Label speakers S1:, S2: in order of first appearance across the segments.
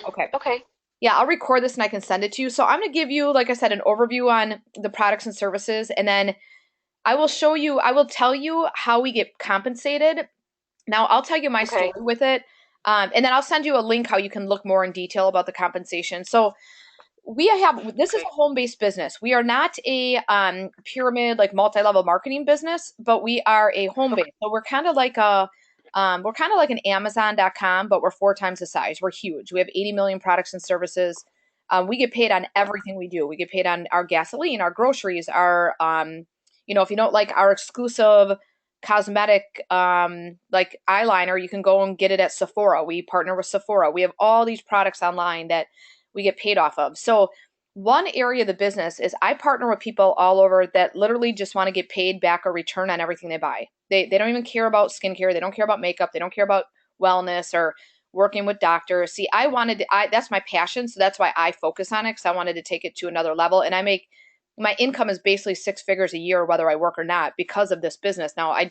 S1: Okay.
S2: Okay.
S1: Yeah, I'll record this and I can send it to you. So I'm going to give you, like I said, an overview on the products and services, and then I will tell you how we get compensated. Now, I'll tell you my story
S2: Okay.
S1: with it. And then I'll send you a link how you can look more in detail about the compensation. So this is
S2: Okay.
S1: a home-based business. We are not a pyramid, like multi-level marketing business, but we are a home-based. So we're kind of like an Amazon.com, but we're four times the size. We're huge. We have 80 million products and services. We get paid on everything we do. We get paid on our gasoline, our groceries, if you don't like our exclusive cosmetic like eyeliner, you can go and get it at Sephora. We partner with Sephora. We have all these products online that we get paid off of. So one area of the business is I partner with people all over that literally just want to get paid back a return on everything they buy. They don't even care about skincare, they don't care about makeup, they don't care about wellness or working with doctors. See, I that's my passion, so that's why I focus on it, because I wanted to take it to another level. And my income is basically six figures a year whether I work or not because of this business. Now, I've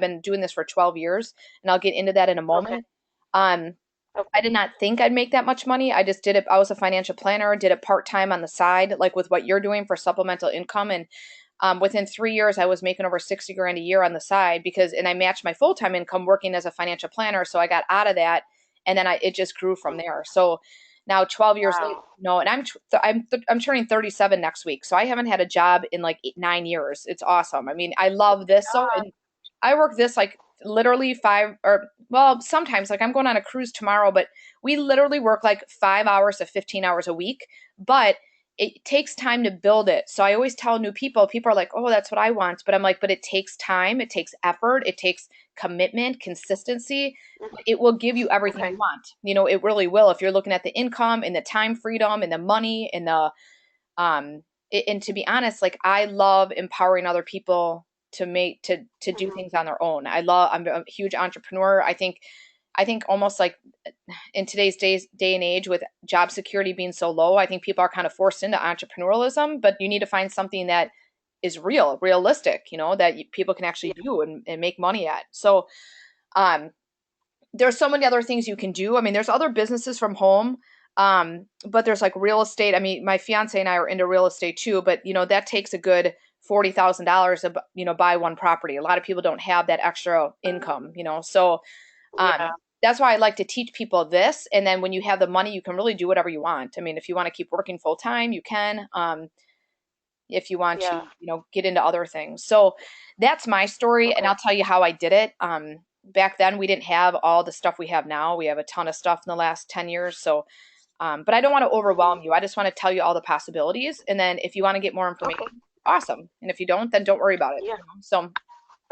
S1: been doing this for 12 years, and I'll get into that in a
S2: Okay.
S1: moment. Um, I
S2: Okay.
S1: did not think I'd make that much money. I just did it. I was a financial planner, did it part time on the side, like with what you're doing for supplemental income. And within 3 years, I was making over 60 grand a year on the side and I matched my full time income working as a financial planner. So I got out of that, and then it just grew from there. So now 12 years later,
S2: Wow.
S1: and I'm turning 37 next week. So I haven't had a job in like 9 years. It's awesome. I mean, I love this. So,
S2: God.
S1: and I work this like literally five or well, sometimes like I'm going on a cruise tomorrow, but we literally work like 5 hours to 15 hours a week. But it takes time to build it. So I always tell new people are like, oh, that's what I want. But I'm like, but it takes time, it takes effort, it takes commitment, consistency.
S2: Mhm.
S1: It will give you everything you
S2: Okay.
S1: want. It really will. If you're looking at the income and the time freedom and the money and um and to be honest, like I love empowering other people to do
S2: Mhm.
S1: things on their own. I'm a huge entrepreneur. I think almost like in today's day and age with job security being so low, I think people are kind of forced into entrepreneurialism, but you need to find something that is realistic, that people can actually
S2: Yeah.
S1: do and make money at. So, um, there's so many other things you can do. I mean, there's other businesses from home. But there's like real estate. I mean, my fiance and I are into real estate too, but that takes a good $40,000 to, buy one property. A lot of people don't have that extra income, so um,
S2: Yeah.
S1: that's why I like to teach people this. And then when you have the money, you can really do whatever you want. I mean, if you want to keep working full time, you can. If you want to,
S2: Yeah.
S1: get into other things. So that's my story, and
S2: Okay.
S1: I'll tell you how I did it. Back then, we didn't have all the stuff we have now. We have a ton of stuff in the last 10 years. So, but I don't want to
S2: Mhm.
S1: overwhelm you. I just want to tell you all the possibilities. And then if you want to get more information,
S2: Okay.
S1: awesome. And if you don't, then don't worry about it.
S2: Yeah.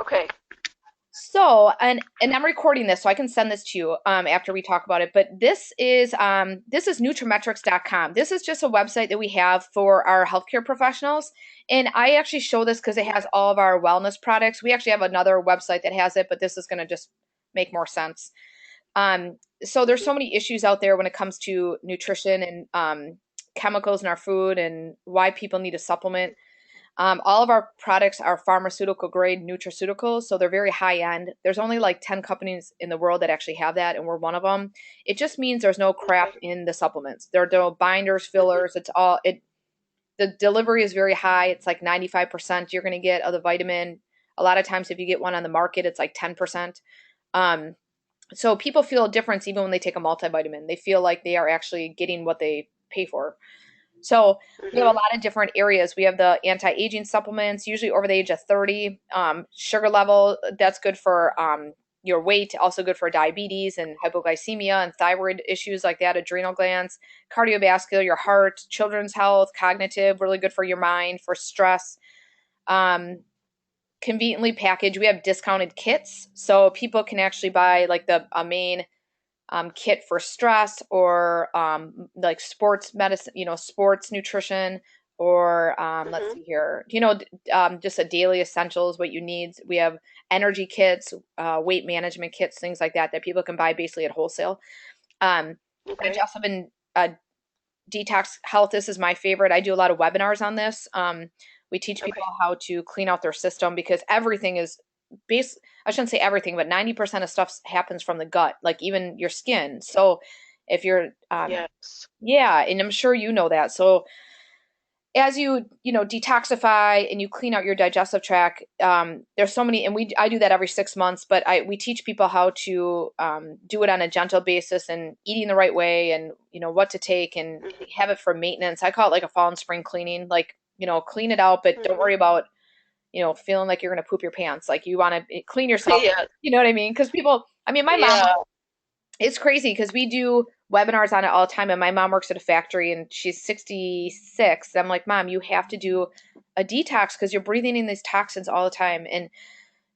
S2: Okay.
S1: And I'm recording this so I can send this to you after we talk about it. But this is Nutrimetrics.com. This is just a website that we have for our healthcare professionals. And I actually show this because it has all of our wellness products. We actually have another website that has it, but this is going to just make more sense. So there's
S2: Mhm.
S1: so many issues out there when it comes to nutrition and chemicals in our food and why people need a supplement. All of our products are pharmaceutical grade nutraceuticals, so they're very high end. There's only like 10 companies in the world that actually have that, and we're one of them. It just means there's no crap
S2: Okay.
S1: in the supplements. There are no binders,
S2: Mhm.
S1: fillers. The delivery is very high. It's like 95% you're going to get of the vitamin. A lot of times, if you get one on the market, it's like 10%. Um, so people feel a difference even when they take a multivitamin. They feel like they are actually getting what they pay for. So we have a
S2: Mhm.
S1: lot of different areas. We have the anti-aging supplements, usually over the age of 30. Sugar level, that's good for your weight, also good for diabetes and hypoglycemia and thyroid issues like that, adrenal glands, cardiovascular, your heart, children's health, cognitive, really good for your mind, for stress. Um, Conveniently packaged. We have discounted kits, so people can actually buy like the a main kit for stress or like sports medicine, sports nutrition, or let's
S2: Mhm.
S1: see here, just a daily essentials, what you need. We have energy kits, weight management kits, things like that people can buy basically at wholesale. Um,
S2: Okay.
S1: I've also been detox health. This is my favorite. I do a lot of webinars on this. We teach people
S2: Okay.
S1: how to clean out their system because everything is base. I shouldn't say everything, but 90% of stuff happens from the gut, like even your skin. So If you're,
S2: Yes.
S1: yeah, and I'm sure you know that. So as you detoxify and you clean out your digestive tract, there's so many, and I do that every 6 months, but we teach people how to do it on a gentle basis and eating the right way, and what to take, and
S2: Hmm.
S1: have it for maintenance. I call it like a fall and spring cleaning, like clean it out, but don't
S2: Hmm.
S1: worry about feeling like you're gonna poop your pants. Like you want to clean yourself,
S2: Yeah.
S1: you know what I mean? Because people, I mean, my mom,
S2: Yeah.
S1: it's crazy because we do webinars on it all the time, and my mom works at a factory and she's 66. I'm like, Mom, you have to do a detox because you're breathing in these toxins all the time. And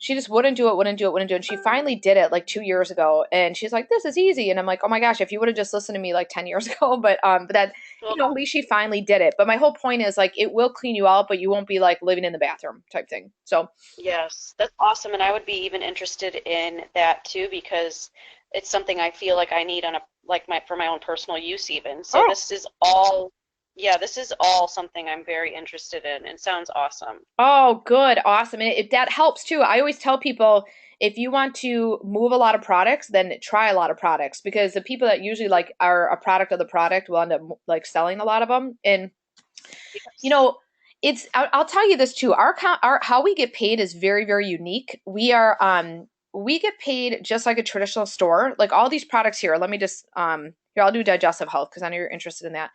S1: she just wouldn't do it, wouldn't do it, wouldn't do it. And she finally did it like 2 years ago, and she's like, "This is easy." And I'm like, "Oh my gosh, if you would have just listened to me like 10 years ago." But that,
S2: Well,
S1: at least she finally did it. But my whole point is like, it will clean you out, but you won't be like living in the bathroom type thing. So,
S2: yes, that's awesome, and I would be even interested in that too because it's something I feel like I need on a like my for my own personal use even. So
S1: oh,
S2: this is all, yeah, this is all something I'm very interested in and sounds awesome.
S1: oh, good, awesome. And if that helps too, I always tell people if you want to move a lot of products, then try a lot of products, because the people that usually like are a product of the product will end up like selling a lot of them. And you
S2: Yes.
S1: know, I'll tell you this too. Our how we get paid is very, very unique. We get paid just like a traditional store. Like all these products here. Let me just here, I'll do digestive health because I know you're interested in that.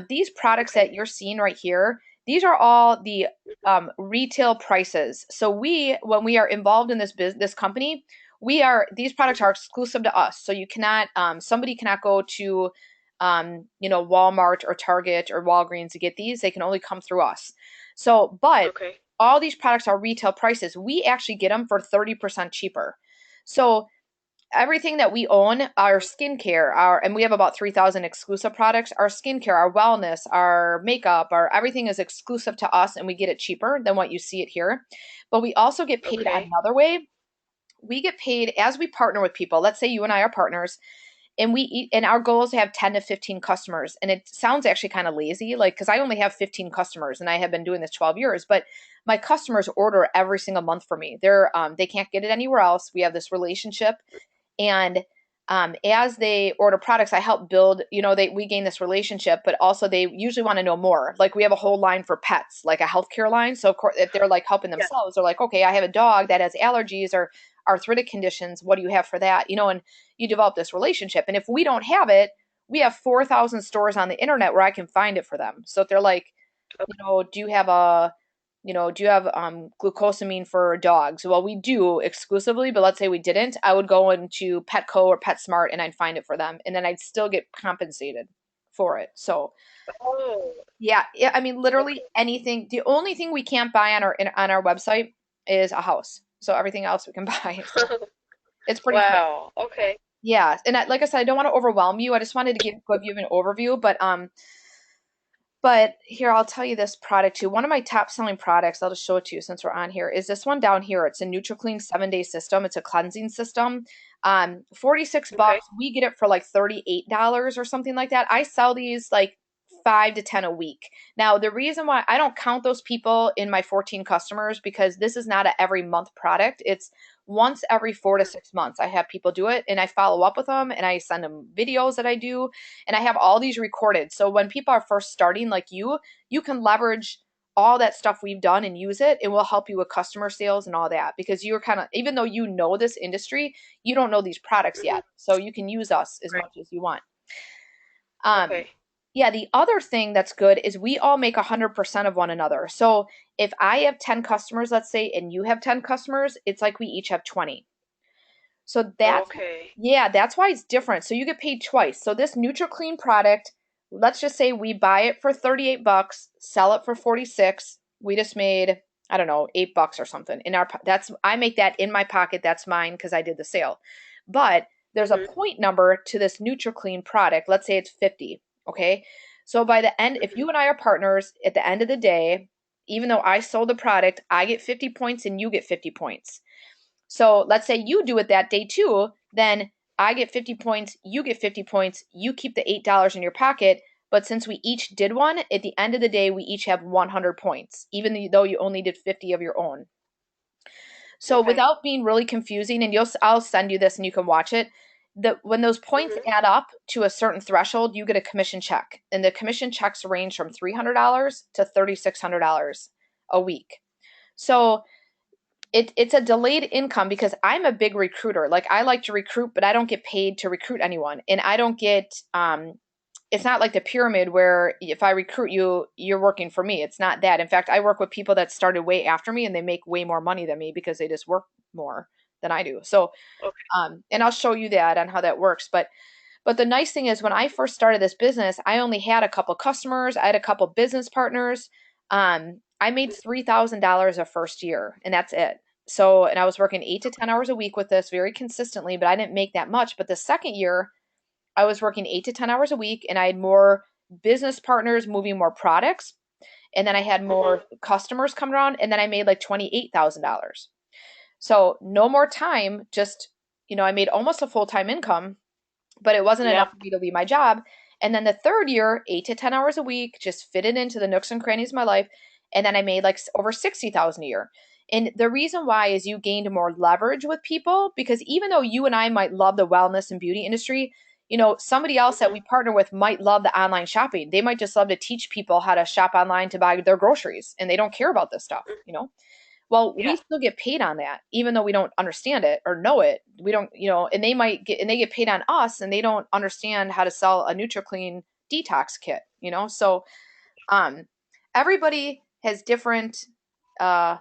S1: These products that
S2: Okay.
S1: you're seeing right here, these are all the retail prices. So when we are involved in this company, these products are exclusive to us. So you cannot, somebody cannot go to, Walmart or Target or Walgreens to get these. They can only come through us. So, but
S2: Okay.
S1: all these products are retail prices. We actually get them for 30% cheaper. So everything that we own, our skincare, and we have about 3,000 exclusive products, our skincare, our wellness, our makeup, our everything is exclusive to us, and we get it cheaper than what you see it here. But we also get paid
S2: Okay.
S1: another way. We get paid as we partner with people. Let's say you and I are partners, and and our goal is to have 10 to 15 customers. And it sounds actually kind of lazy, like, because I only have 15 customers and I have been doing this 12 years, but my customers order every single month for me. They can't get it anywhere else. We have this relationship, and as they order products, I help build, we gain this relationship, but also they usually want to know more. Like we have a whole line for pets, like a healthcare line. So of course, if they're like helping
S2: Yeah.
S1: themselves, they're like, okay, I have a dog that has allergies or arthritic conditions. What do you have for that? And you develop this relationship. And if we don't have it, we have 4,000 stores on the internet where I can find it for them. So if they're like,
S2: Okay.
S1: do you have glucosamine for dogs? Well, we do exclusively, but let's say we didn't, I would go into Petco or PetSmart and I'd find it for them, and then I'd still get compensated for it. So
S2: Oh.
S1: yeah, yeah, I mean
S2: Okay.
S1: literally anything. The only thing we can't buy on our website is a house. So everything else we can buy. So it's pretty cool.
S2: Wow. Okay.
S1: Yeah, and like I said, I don't want to overwhelm you. I just wanted to give you an overview, but here, I'll tell you this product too. One of my top selling products, I'll just show it to you since we're on here, is this one down here. It's a NutriClean 7-day system. It's a cleansing system. 46
S2: Okay.
S1: bucks. We get it for like $38 or something like that. I sell these like 5 to 10 a week. Now, the reason why I don't count those people in my 14 customers, because this is not a every month product. It's once every 4 to 6 months. I have people do it and I follow up with them and I send them videos that I do, and I have all these recorded. So when people are first starting like you can leverage all that stuff we've done and use it. It will help you with customer sales and all that, because you're kind of, even though you know this industry, you don't know these products
S2: Hmm.
S1: yet. So you can use us as
S2: Right.
S1: much as you want. Um,
S2: Okay.
S1: yeah, the other thing that's good is we all make 100% of one another. So if I have 10 customers, let's say, and you have 10 customers, it's like we each have 20. So
S2: Okay.
S1: that's why it's different. So you get paid twice. So this NutriClean product, let's just say we buy it for 38 bucks, sell it for 46. We just made, I don't know, 8 bucks or something. I make that in my pocket. That's mine because I did the sale. But there's a
S2: Hmm.
S1: point number to this NutriClean product. Let's say it's 50, okay? So by the end, if
S2: Hmm.
S1: you and I are partners, at the end of the day, even though I sold the product, I get 50 points and you get 50 points. So let's say you do it that day too, then I get 50 points, you get 50 points, you keep the $8 in your pocket. But since we each did one, at the end of the day, we each have 100 points, even though you only did 50 of your own. So
S2: Okay.
S1: without being really confusing, and I'll send you this and you can watch it. when those points
S2: Mhm.
S1: add up to a certain threshold, you get a commission check. And the commission checks range from $300 to $3,600 a week. So it's a delayed income because I'm a big recruiter. Like I like to recruit, but I don't get paid to recruit anyone. And I don't get it's not like the pyramid where if I recruit you, you're working for me. It's not that. In fact, I work with people that started way after me and they make way more money than me because they just work more than I do. So
S2: Okay.
S1: and I'll show you that on how that works. But the nice thing is when I first started this business, I only had a couple customers, I had a couple business partners. I made $3,000 a first year, and that's it. So, and I was working 8 to 10 hours a week with this very consistently, but I didn't make that much. But the second year, I was working 8 to 10 hours a week, and I had more business partners moving more products, and then I had
S2: Mhm.
S1: more customers coming around, and then I made like $28,000. So no more time, just I made almost a full time income, but it wasn't enough
S2: Yep.
S1: for me to leave my job. And then the third year, 8 to 10 hours a week, just fit it into the nooks and crannies of my life. And then I made like over 60,000 a year. And the reason why is you gained more leverage with people because even though you and I might love the wellness and beauty industry, somebody else that
S2: Mhm.
S1: we partner with might love the online shopping. They might just love to teach people how to shop online to buy their groceries and they don't care about this stuff. Well, we
S2: Yeah.
S1: still get paid on that, even though we don't understand it or know it. We don't, and they get paid on us and they don't understand how to sell a NutriClean detox kit. So, um, everybody has different, uh,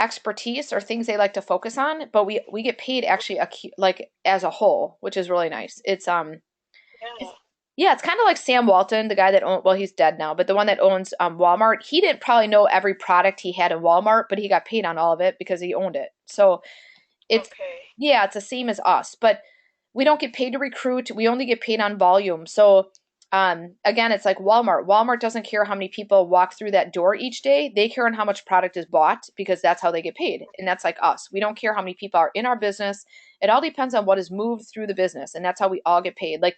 S1: expertise or things they like to focus on, but we get paid actually like as a whole, which is really nice.
S2: Yeah.
S1: Yeah, it's kind of like Sam Walton, the guy that owned, well, he's dead now, but the one that owns Walmart. He didn't probably know every product he had in Walmart, but he got paid on all of it because he owned it. So it's,
S2: Okay.
S1: yeah, it's the same as us, but we don't get paid to recruit. We only get paid on volume. So again, it's like Walmart. Walmart doesn't care how many people walk through that door each day. They care on how much product is bought because that's how they get paid. And that's like us. We don't care how many people are in our business. It all depends on what is moved through the business, and that's how we all get paid. Like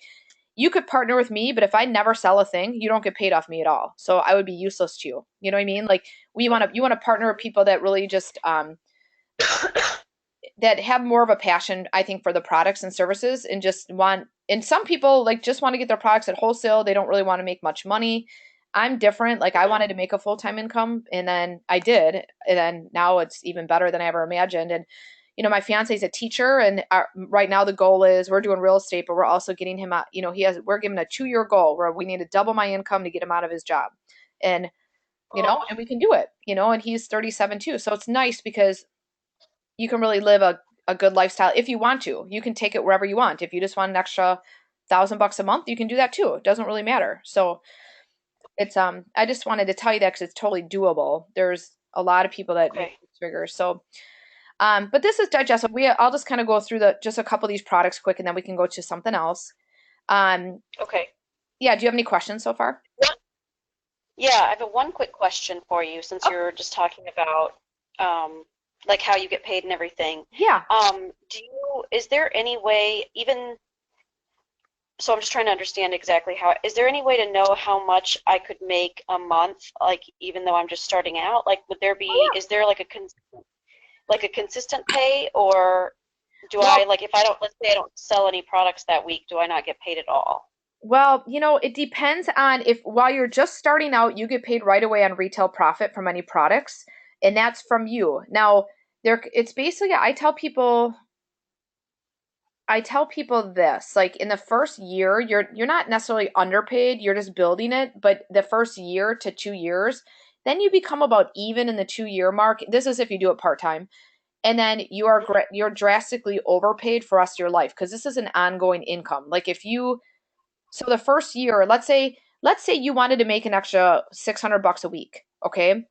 S1: you could partner with me, but if I never sell a thing, you don't get paid off me at all. So I would be useless to you. You know what I mean? Like you want to partner with people that really just that have more of a passion, I think, for the products and services and just want and some people like just want to get their products at wholesale. They don't really want to make much money. I'm different. Like I
S2: Mhm.
S1: wanted to make a full-time income and then I did. And then now it's even better than I ever imagined. And my fiance is a teacher and right now the goal is we're doing real estate, but we're also getting him out. We're giving a 2-year goal where we need to double my income to get him out of his job. And
S2: Oh.
S1: and we can do it. And he's 37 too. So it's nice because you can really live a good lifestyle if you want to. You can take it wherever you want. If you just want an extra $1,000 a month, you can do that too. It doesn't really matter. So it's I just wanted to tell you that because it's totally doable. There's a lot of people that make
S2: Okay.
S1: six figures. So but this is digestible. I'll just kind of go through the just a couple of these products quick and then we can go to something else. Um
S2: Okay.
S1: yeah, do you have any questions so far?
S2: One, yeah, I have a one quick question for you since
S1: Oh,
S2: you're just talking about um, like how you get paid and everything.
S1: yeah.
S2: Is there any way, even, so I'm just trying to understand exactly how, is there any way to know how much I could make a month, like even though I'm just starting out? Like,
S1: Oh
S2: is there like a consistent pay, or do
S1: yeah.
S2: I, like, if I don't, let's say I don't sell any products that week, do I not get paid at all?
S1: Well, it depends on if while you're just starting out, you get paid right away on retail profit from any products, and that's from you. Now, it's basically I tell people this, like in the first year, you're not necessarily underpaid, you're just building it, but the first year to 2 years, then you become about even in the 2-year mark. This is if you do it part-time. And then you're drastically overpaid for the rest of your life because this is an ongoing income. Like if you so the first year, let's say you wanted to make an extra $600 a week, okay?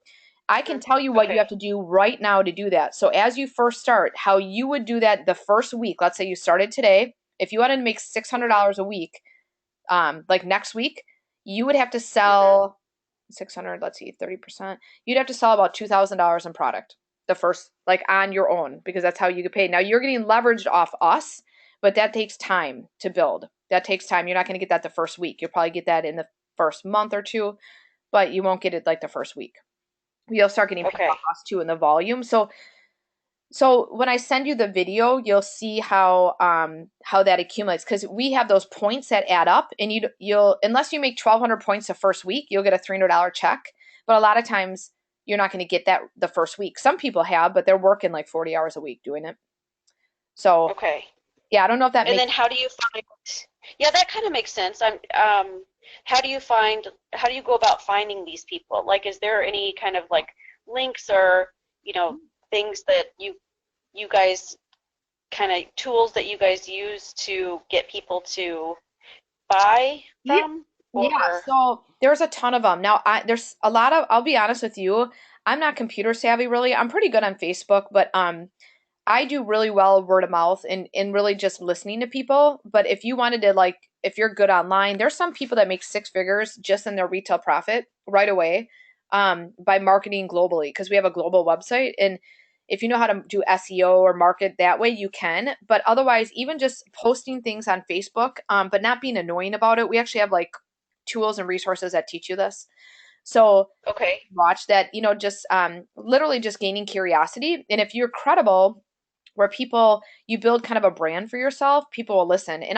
S1: I can
S2: Mhm.
S1: tell you what you
S2: Okay.
S1: have to do right now to do that. So as you first start, how you would do that the first week, let's say you started today, if you wanted to make
S2: Mhm.
S1: $600 a week, like next week, you would have to
S2: Mhm.
S1: sell 600, let's see, 30%. You'd have to sell about $2,000 in product the first, like on your own, because that's how you get paid. Now you're getting leveraged off us, but that takes time to build. That takes time. You're not going to get that the first week. You'll probably get that in the first month or two, but you won't get it like the first week. You'll start getting paid off
S2: Okay.
S1: us too in the volume. So So when I send you the video, you'll see how that accumulates because we have those points that add up, and you'll unless you make 1,200 points the first week, you'll get a $300 check. But a lot of times you're not going to get that the first week. Some people have, but they're working like 40 hours a week doing it. So
S2: Okay.
S1: yeah, I don't know if that
S2: And
S1: makes.
S2: then how do you find, yeah, that kind of makes sense. How do you go about finding these people? Like, is there any kind of like links or, you know, things that you guys kind of tools that you guys use to get people to buy
S1: Yeah,
S2: from?
S1: yeah.
S2: Or,
S1: So there's a ton of them. Now, there's a lot of. I'll be honest with you. I'm not computer savvy really. I'm pretty good on Facebook, but I do really well word of mouth and really just listening to people. But if you wanted to like, if you're good online, there's some people that make six figures just in their retail profit right away, by marketing globally because we have a global website. And if you know how to do SEO or market that way, you can. But otherwise, even just posting things on Facebook, but not being annoying about it, we actually have like tools and resources that teach you this. So
S2: okay,
S1: watch that, just literally just gaining curiosity. And if you're credible, where people you build kind of a brand for yourself, people will listen. And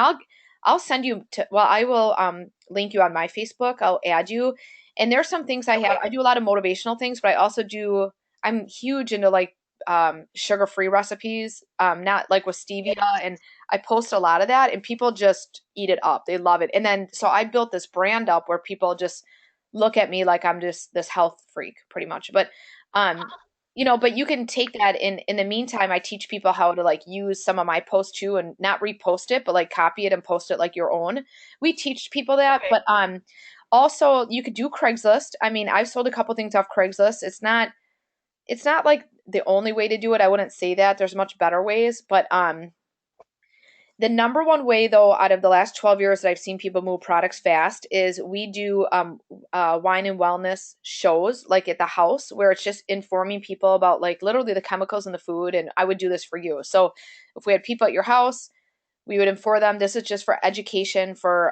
S1: I'll send you to well, I will link you on my Facebook. I'll add you. And there's some things I have.
S2: okay,
S1: I do a lot of motivational things, but I also do I'm huge into like sugar-free recipes, not like with stevia,
S2: yes,
S1: and I post a lot of that and people just eat it up. They love it. And then so I built this brand up where people just look at me like I'm just this health freak pretty much. But um but you can take that in the meantime, I teach people how to like use some of my posts too and not repost it, but like copy it and post it like your own. We teach people that,
S2: okay,
S1: but also you could do Craigslist. I mean, I've sold a couple things off Craigslist. It's not like the only way to do it. I wouldn't say that. There's much better ways, but the number one way, though, out of the last 12 years that I've seen people move products fast is we do wine and wellness shows like at the house where it's just informing people about like literally the chemicals in the food. And I would do this for you. So if we had people at your house, we would inform them. This is just for education for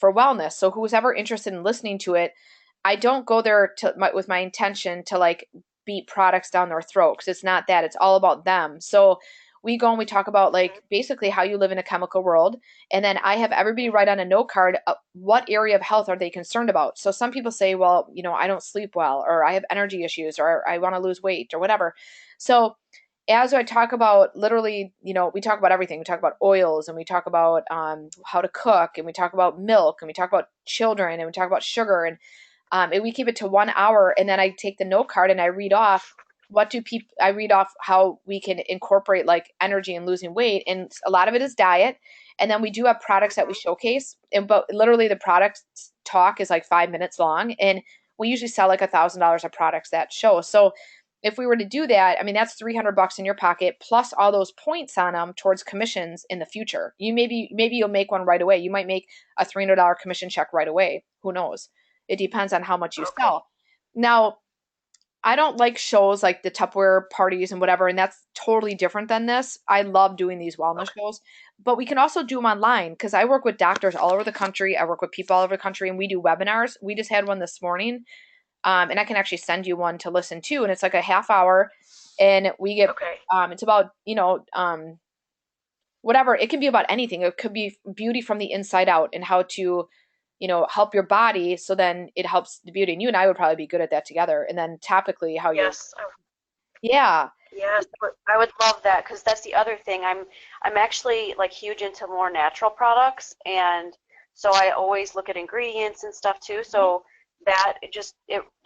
S1: wellness. So who's ever interested in listening to it, I don't go there with my intention to like beat products down their throat because it's not that. It's all about them. So we go and we talk about like basically how you live in a chemical world, and then I have everybody write on a note card what area of health are they concerned about. So some people say, well, I don't sleep well, or I have energy issues, or I want to lose weight, or whatever. So as I talk about literally, we talk about everything. We talk about oils, and we talk about how to cook, and we talk about milk, and we talk about children, and we talk about sugar, and we keep it to 1 hour. And then I take the note card and I read off I read off how we can incorporate like energy and losing weight. And a lot of it is diet. And then we do have products that we showcase. But literally the product talk is like 5 minutes long. And we usually sell like $1,000 of products that show. So if we were to do that, I mean, that's $300 in your pocket plus all those points on them towards commissions in the future. Maybe you'll make one right away. You might make a $300 commission check right away. Who knows? It depends on how much you
S2: okay,
S1: sell. Now, I don't like shows like the Tupperware parties and whatever, and that's totally different than this. I love doing these wellness
S2: okay.
S1: shows, but we can also do them online because I work with doctors all over the country. I work with people all over the country, and we do webinars. We just had one this morning, and I can actually send you one to listen to, and it's like a half hour, and we get
S2: Okay.
S1: it's about whatever. It can be about anything. It could be beauty from the inside out and how to help your body so then it helps the beauty. And you and I would probably be good at that together. And then topically how you're,
S2: Yes.
S1: yeah.
S2: Yes, I would love that because that's the other thing. I'm actually like huge into more natural products, and so I always look at ingredients and stuff too. So that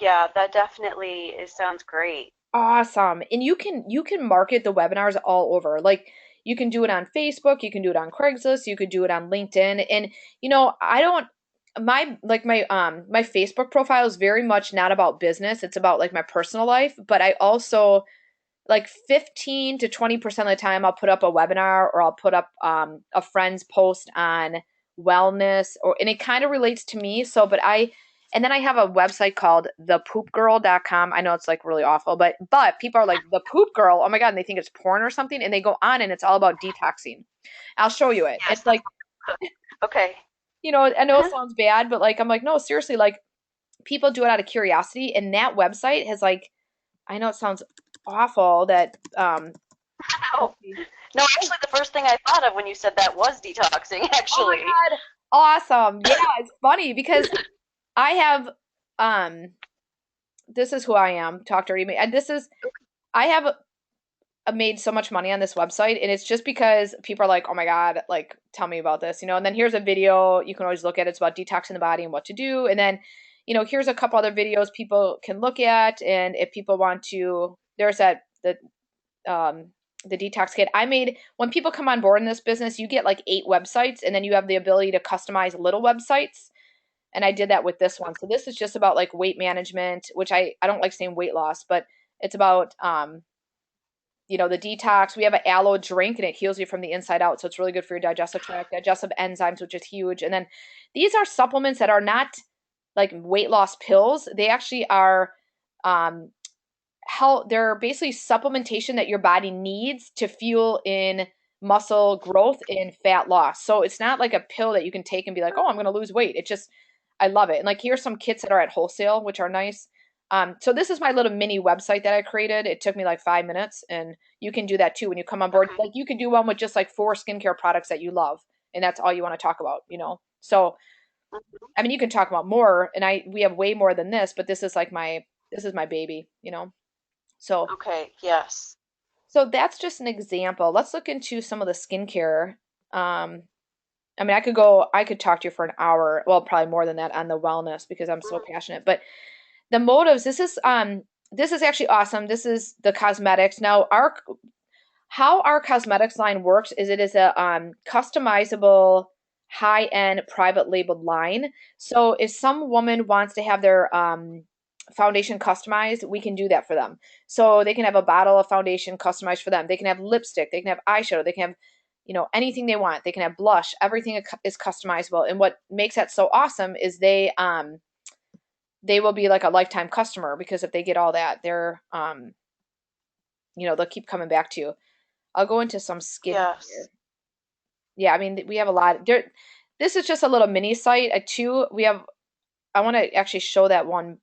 S2: yeah, that definitely sounds great.
S1: Awesome. And you can market the webinars all over. Like you can do it on Facebook, you can do it on Craigslist, you could do it on LinkedIn. And I don't my Facebook profile is very much not about business. It's about like my personal life, but I also like 15 to 20% of the time I'll put up a webinar or I'll put up a friend's post on wellness, and it kind of relates to me. And then I have a website called thepoopgirl.com. I know it's like really awful, but people are like the poop girl. Oh my God. And they think it's porn or something. And they go on and it's all about detoxing. I'll show you it.
S2: Yes,
S1: It's like,
S2: okay.
S1: I know it sounds bad, but like, I'm like, no, seriously, like people do it out of curiosity. And that website has like, I know it sounds awful that
S2: No, no, actually, the first thing I thought of when you said that was detoxing,
S1: Oh my
S2: actually.
S1: God. Awesome. Yeah, it's funny because I have um this is who I am, Talk Dirty Me. And this is I have made so much money on this website and it's just because people are like, "Oh my God, like tell me about this." And then here's a video you can always look at. It's about detoxing the body and what to do. And then, here's a couple other videos people can look at and if people want to there's um the detox kit. I made when people come on board in this business, you get like 8 websites and then you have the ability to customize little websites and I did that with this one. So this is just about like weight management, which I don't like saying weight loss, but it's about the detox. We have an aloe drink and it heals you from the inside out. So it's really good for your digestive tract, digestive enzymes, which is huge. And then these are supplements that are not like weight loss pills. They actually are um they're basically supplementation that your body needs to fuel in muscle growth and fat loss. So it's not like a pill that you can take and be like, oh, I'm going to lose weight. It just, I love it. And like here's some kits that are at wholesale, which are nice. So this is my little mini website that I created. It took me like 5 minutes, and you can do that too when you come on board.
S2: Okay.
S1: Like you could do one with just like 4 skincare products that you love, and that's all you want to talk about. So I mean, you can talk about more, and we have way more than this, but this is my baby. So
S2: Okay, yes.
S1: that's just an example. Let's look into some of the skincare. Um, I mean, I could talk to you for an hour, well, probably more than that on the wellness because I'm so
S2: Mhm.
S1: passionate. But the motives, this is actually awesome. This is the cosmetics. Now, how our cosmetics line works is it is a customizable high-end private labeled line. So if some woman wants to have their foundation customized, we can do that for them. So they can have a bottle of foundation customized for them. They can have lipstick, they can have eyeshadow, they can have anything they want. They can have blush. Everything is customizable. And what makes that so awesome is they will be like a lifetime customer because if they get all that, they'll keep coming back to you. I'll go into some skincare.
S2: Yes.
S1: Yeah, I mean, we have a lot. This is just a little mini site. I want to actually show that one.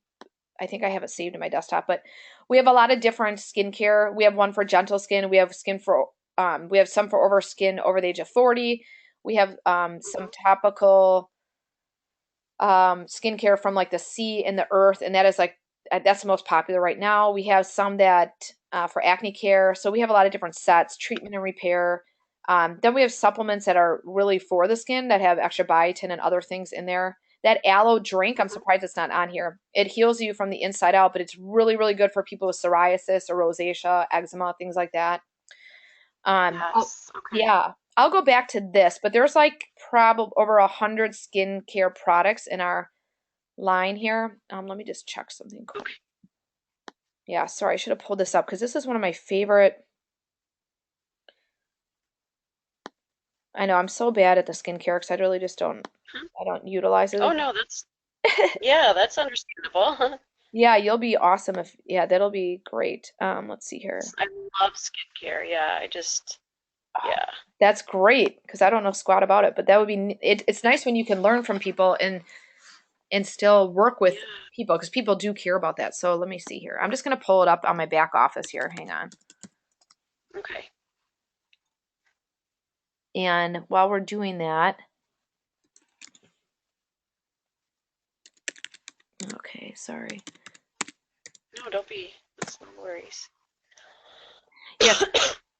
S1: I think I have it saved in my desktop, but we have a lot of different skincare. We have one for gentle skin. We have some for over the age of 40. We have some
S2: Hmm.
S1: topical skincare from like the sea and the earth, and that's the most popular right now. We have some that for acne care. So we have a lot of different sets, treatment and repair. Then we have supplements that are really for the skin that have extra biotin and other things in there. That aloe drink, I'm
S2: Hmm.
S1: surprised it's not on here. It heals you from the inside out, but it's really, really good for people with psoriasis or rosacea, eczema, things like that. Oh,
S2: Yes. Okay.
S1: yeah, I'll go back to this, but there's like probably over 100 skincare products in our line here. Let me just check something quick.
S2: Okay.
S1: Yeah, sorry, I should have pulled this up because this is one of my favorite. I know I'm so bad at the skincare because I really just don't.
S2: Hmm.
S1: I don't utilize
S2: Oh
S1: it.
S2: no, yeah, that's understandable.
S1: Yeah, you'll be awesome if. Yeah, that'll be great. Let's see here.
S2: I love skincare. Yeah,
S1: Oh,
S2: yeah.
S1: that's great because I don't know squat about it, but that would be. It's nice when you can learn from people and still work with
S2: Yeah.
S1: people because people do care about that. So let me see here. I'm just gonna pull it up on my back office here. Hang on.
S2: Okay.
S1: And while we're doing that, okay, sorry.
S2: No, don't be. That's no worries.
S1: Yeah,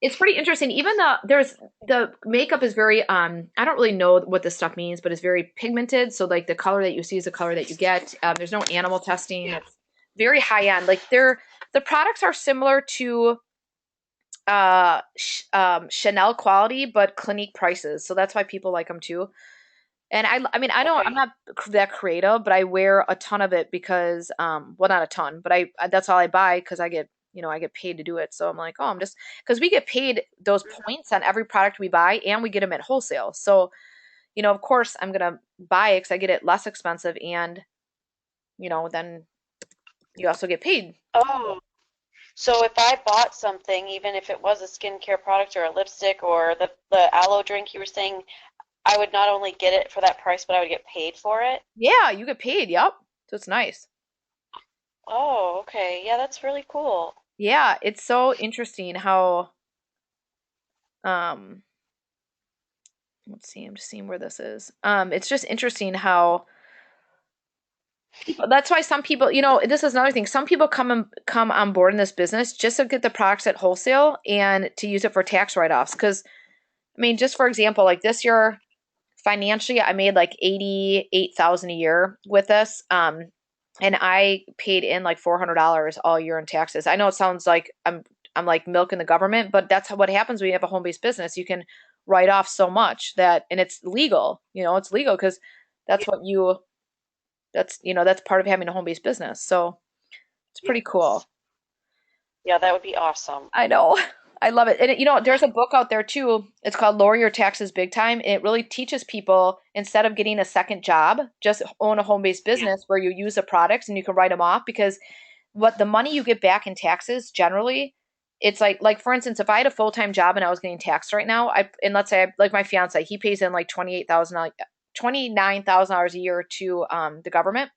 S1: it's pretty interesting. Even the makeup is very I don't really know what this stuff means, but it's very pigmented. So like the color that you see is the color that you get. There's no animal testing.
S2: Yeah.
S1: It's very high end. Like the products are similar to Chanel quality, but Clinique prices. So that's why people like them too. And I mean, I'm
S2: Okay.
S1: not that creative, but I wear a ton of it because, well, not a ton, but that's all I buy because I get paid to do it. So I'm like, oh, because we get paid those
S2: Mhm.
S1: points on every product we buy and we get them at wholesale. So, of course I'm going to buy it because I get it less expensive and, then you also get paid.
S2: Oh, so if I bought something, even if it was a skincare product or a lipstick or the aloe drink you were saying, I would not only get it for that price, but I would get paid for it?
S1: Yeah, you get paid. Yep. So it's nice.
S2: Oh, okay. Yeah, that's really cool.
S1: Yeah, it's so interesting how Um, let's see. I'm just seeing where this is. It's just interesting how that's why some people, this is another thing. Some people come on board in this business just to get the products at wholesale and to use it for tax write-offs. Because I mean, just for example, like this year financially, I made like 88,000 a year with this. And I paid in like $400 all year in taxes. I know it sounds like I'm like milking the government, but that's what happens when you have a home-based business. You can write off so much that, and it's legal. It's legal because that's what you that's part of having a home-based business. So it's pretty cool.
S2: Yes. Yeah, that would be awesome.
S1: I know. I love it. And there's a book out there too. It's called Lower Your Taxes Big Time. And it really teaches people instead of getting a second job, just own a home-based
S2: Yeah.
S1: business where you use the products and you can write them off because what the money you get back in taxes generally, it's like for instance, if I had a full-time job and I was getting taxed right now, and let's say like my fiance, he pays in like $29,000 a year to the government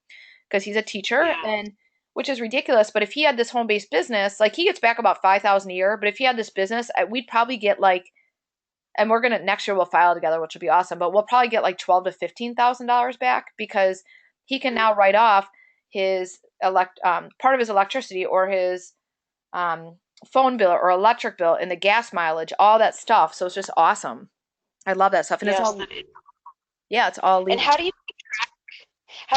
S1: because he's a teacher,
S2: Yeah.
S1: and which is ridiculous. But if he had this home-based business, like he gets back about 5,000 a year. But if he had this business, we'd probably get like, and we're gonna next year we'll file together, which will be awesome. But we'll probably get like $12,000 to $15,000 back because he can now write off his part of his electricity or his um, phone bill or electric bill and the gas mileage, all that stuff. So it's just awesome. I love that stuff, and it's
S2: Yes.
S1: all yeah, it's all
S2: And
S1: legal.
S2: how do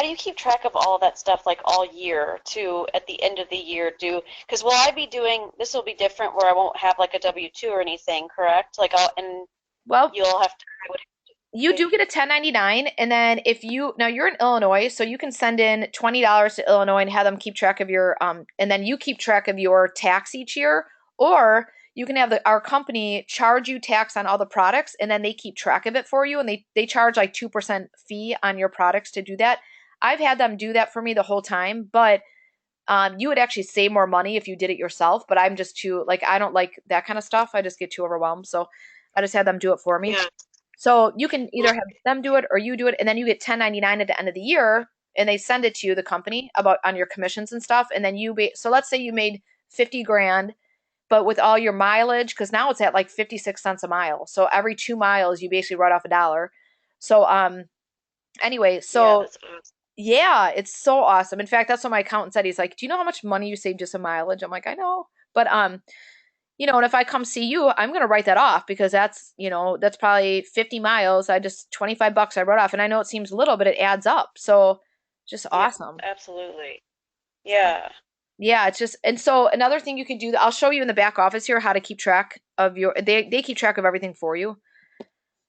S2: you keep track of all of that stuff like all year to at the end of the year do because will I be doing this will be different where I won't have like a W-2 or anything, correct? Like I'll and
S1: Well,
S2: you'll have to I would
S1: you
S2: okay.
S1: do get a 1099, and then if you now you're in Illinois, so you can send in $20 to Illinois and have them keep track of your and then you keep track of your tax each year, or you can have our company charge you tax on all the products and then they keep track of it for you, and they charge like 2% fee on your products to do that. I've had them do that for me the whole time, but you would actually save more money if you did it yourself, but I'm just too like I don't like that kind of stuff. I just get too overwhelmed, so I just had them do it for me.
S2: Yeah.
S1: So you can either have them do it or you do it, and then you get 1099 at the end of the year, and they send it to you, the company, about on your commissions and stuff. And then so let's say you made 50 grand, but with all your mileage, because now it's at like 56 cents a mile. So every 2 miles, you basically write off $1. So anyway,
S2: Yeah,
S1: so
S2: that's awesome.
S1: yeah, it's so awesome. In fact, that's what my accountant said. He's like, "Do you know how much money you save just in mileage?" I'm like, "I know." But and if I come see you, I'm gonna write that off because that's probably 50 miles. I just $25 I wrote off, and I know it seems little, but it adds up. So just
S2: Yeah,
S1: awesome.
S2: absolutely. Yeah.
S1: Yeah, it's just and so another thing you can do. I'll show you in the back office here how to keep track of your. They keep track of everything for you.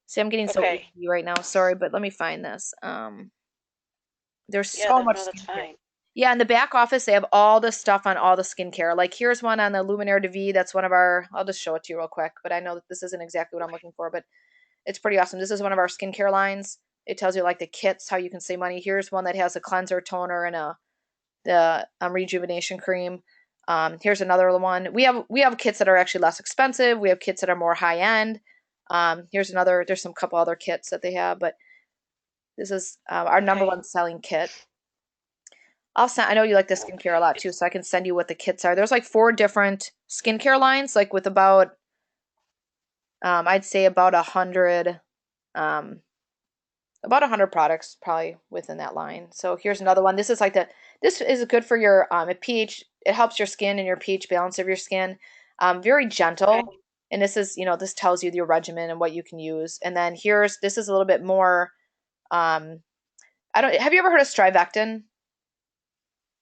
S1: See, I'm getting so
S2: Okay.
S1: ADD right now. Sorry, but let me find this. There's
S2: Yeah,
S1: so much
S2: no, that's
S1: skincare.
S2: fine.
S1: Yeah, in the back office, they have all the stuff on all the skincare. Like here's one on the Luminaire de Vie. That's one of our. I'll just show it to you real quick. But I know that this isn't exactly what I'm looking for, but it's pretty awesome. This is one of our skincare lines. It tells you like the kits, how you can save money. Here's one that has a cleanser, toner, and the rejuvenation cream. Here's another one. We have kits that are actually less expensive. We have kits that are more high end. Here's another. There's some couple other kits that they have, but this is our number
S2: Okay.
S1: one selling kit. I'll send. I know you like the skincare a lot too, so I can send you what the kits are. There's like 4 different skincare lines, like with I'd say um, about 100 products probably within that line. So here's another one. This is good for your pH. It helps your skin and your pH balance of your skin. Very
S2: Okay.
S1: gentle. And this tells you your regimen and what you can use. And then this is a little bit more. Um, I don't. Have you ever heard of Strivectin?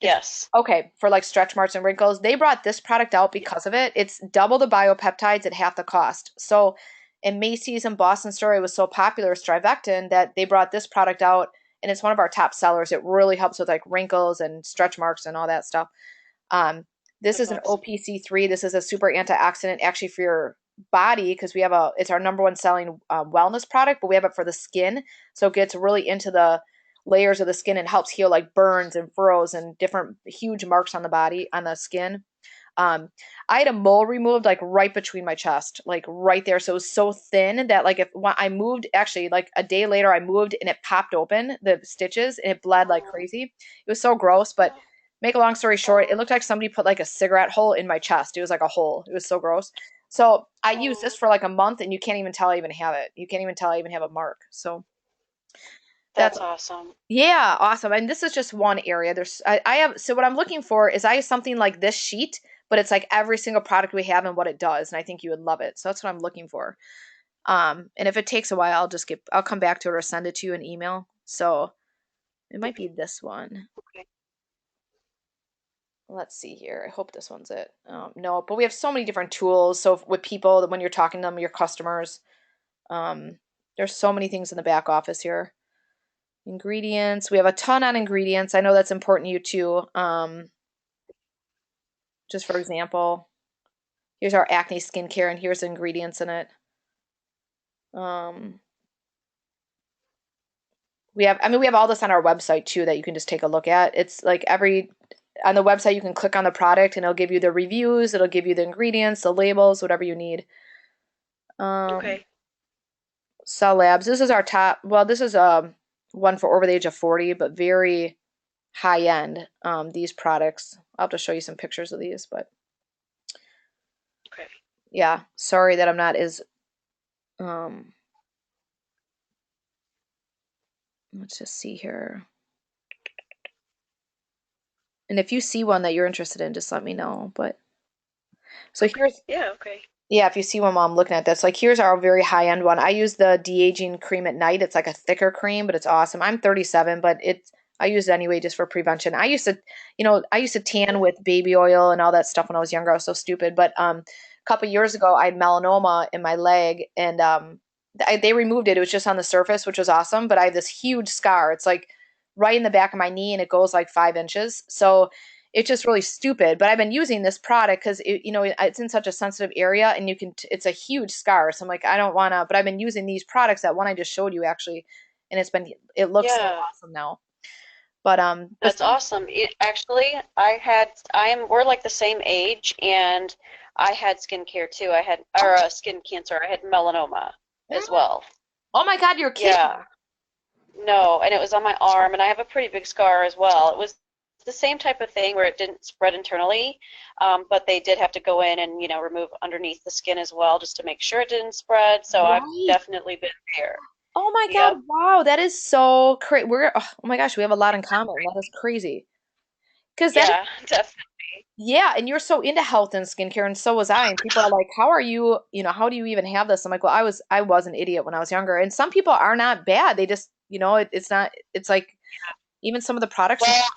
S1: It's
S2: Yes.
S1: okay for like stretch marks and wrinkles. They brought this product out because of it. It's double the biopeptides at half the cost. So, in Macy's and Boston Story it was so popular with Strivectin that they brought this product out, and it's one of our top sellers. It really helps with like wrinkles and stretch marks and all that stuff. Um, this
S2: That's
S1: is an
S2: awesome.
S1: OPC3. This is a super antioxidant actually for your body because it's our number one selling wellness product, but we have it for the skin. So it gets really into the layers of the skin and helps heal like burns and furrows and different huge marks on the body, on the skin. Um, I had a mole removed like right between my chest, like right there. So it was so thin that like if when I moved, actually like a day later, I moved and it popped open the stitches and it bled like
S2: Oh,
S1: crazy. It was so gross, but make a long story short, it looked like somebody put like a cigarette hole in my chest. It was like a hole. It was so gross. So I use
S2: Oh,
S1: this for like a month, and you can't even tell I even have it. You can't even tell I even have a mark. So that's
S2: that's awesome.
S1: yeah, awesome. And this is just one area. I have, so what I'm looking for is I have something like this sheet, but it's like every single product we have and what it does, and I think you would love it. So that's what I'm looking for. And if it takes a while, I'll come back to it or send it to you in email. So it might be this one.
S2: Okay.
S1: Let's see here. I hope this one's it. No, but we have so many different tools. So with people, when you're talking to them, your customers, um, there's so many things in the back office here. Ingredients. We have a ton on ingredients. I know that's important to you too. Just for example, here's our acne skincare, and here's the ingredients in it. Um, we have all this on our website too that you can just take a look at. It's like on the website you can click on the product and it'll give you the reviews, it'll give you the ingredients, the labels, whatever you need. Um,
S2: Okay.
S1: Cell Labs. This is our top. Well, this is one for over the age of 40, but very high end. These products. I'll have to show you some pictures of these, but
S2: Okay.
S1: yeah, sorry that I'm not as um. Let's just see here. And if you see one that you're interested in, just let me know. But so
S2: Okay.
S1: here's
S2: Yeah. Okay.
S1: yeah, if you see one while I'm looking at this, like here's our very high end one. I use the de-aging cream at night. It's like a thicker cream, but it's awesome. I'm 37, but I use it anyway just for prevention. I used to tan with baby oil and all that stuff when I was younger. I was so stupid. But a couple years ago, I had melanoma in my leg, and they removed it. It was just on the surface, which was awesome. But I have this huge scar. It's like right in the back of my knee, and it goes like 5 inches. So it's just really stupid. But I've been using this product because it's in such a sensitive area, and it's a huge scar. So I'm like, I don't want to. But I've been using these products. That one I just showed you actually, and it looks so
S2: Yeah.
S1: awesome now. But
S2: That's awesome. Actually, we're like the same age, and I had skincare too. Or skin cancer. I had melanoma as well.
S1: oh my God, you're kidding.
S2: Yeah. No, and it was on my arm, and I have a pretty big scar as well. It was the same type of thing where it didn't spread internally, but they did have to go in and, remove underneath the skin as well just to make sure it didn't spread. So I've
S1: Right.
S2: definitely been there.
S1: Oh my God,
S2: Yep.
S1: wow, that is so crazy. Oh my gosh, we have a lot in common. That is crazy. Because that is
S2: Yeah, definitely.
S1: Yeah, and you're so into health and skincare, and so was I. And people are like, "How are you? How do you even have this?" I'm like, "Well, I was an idiot when I was younger." And some people are not bad. They just, it's not. It's like even some of the products are.
S2: Well,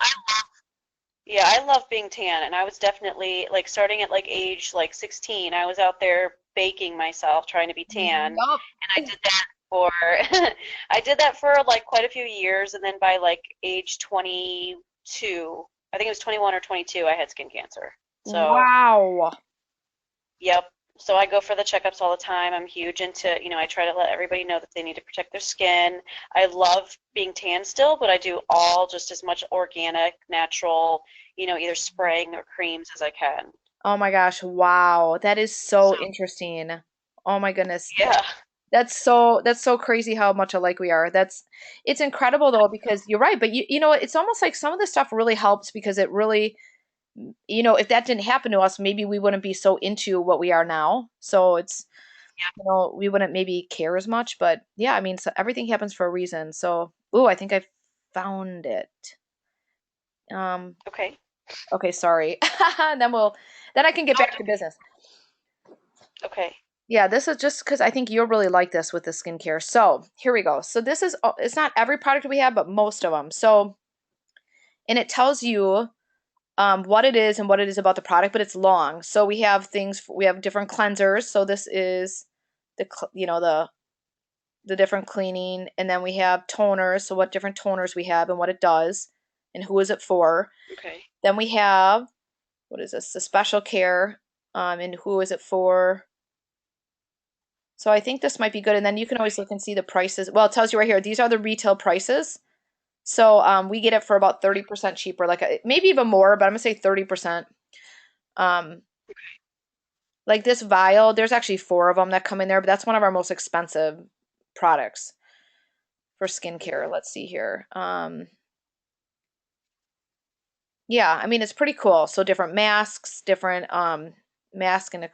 S2: yeah, I love being tan, and I was definitely like starting at like age like 16. I was out there baking myself trying to be tan,
S1: Yup.
S2: and I did that for I did that for like quite a few years, and then by like age 22, I think it was 21 or 22, I had skin cancer. So,
S1: Wow.
S2: yep. So I go for the checkups all the time. I'm huge into, I try to let everybody know that they need to protect their skin. I love being tan still, but I do all just as much organic, natural, either spraying or creams as I can.
S1: Oh my gosh. Wow. That is so
S2: So,
S1: interesting. Oh my goodness.
S2: yeah.
S1: That's so crazy how much alike we are. It's incredible though because you're right, but it's almost like some of this stuff really helps because it really if that didn't happen to us, maybe we wouldn't be so into what we are now. So we wouldn't maybe care as much. But yeah, I mean, so everything happens for a reason. So, ooh, I think I found it. Um,
S2: Okay.
S1: okay, sorry. Then I can get
S2: Oh,
S1: back to business.
S2: okay.
S1: Yeah, this is just because I think you'll really like this with the skincare. So here we go. So it's not every product we have, but most of them. So, and it tells you what it is and what it is about the product, but it's long. So we have different cleansers. So this is the different cleaning, and then we have toners. So what different toners we have and what it does, and who is it for.
S2: Okay.
S1: Then we have what is this? The special care, and who is it for. So I think this might be good, and then you can always look and see the prices. Well, it tells you right here. These are the retail prices. So we get it for about 30% cheaper, maybe even more, but I'm gonna say 30%. Um, Like this vial, there's actually four of them that come in there, but that's one of our most expensive products for skincare. Let's see here. Yeah, I mean it's pretty cool. So different masks, different mask and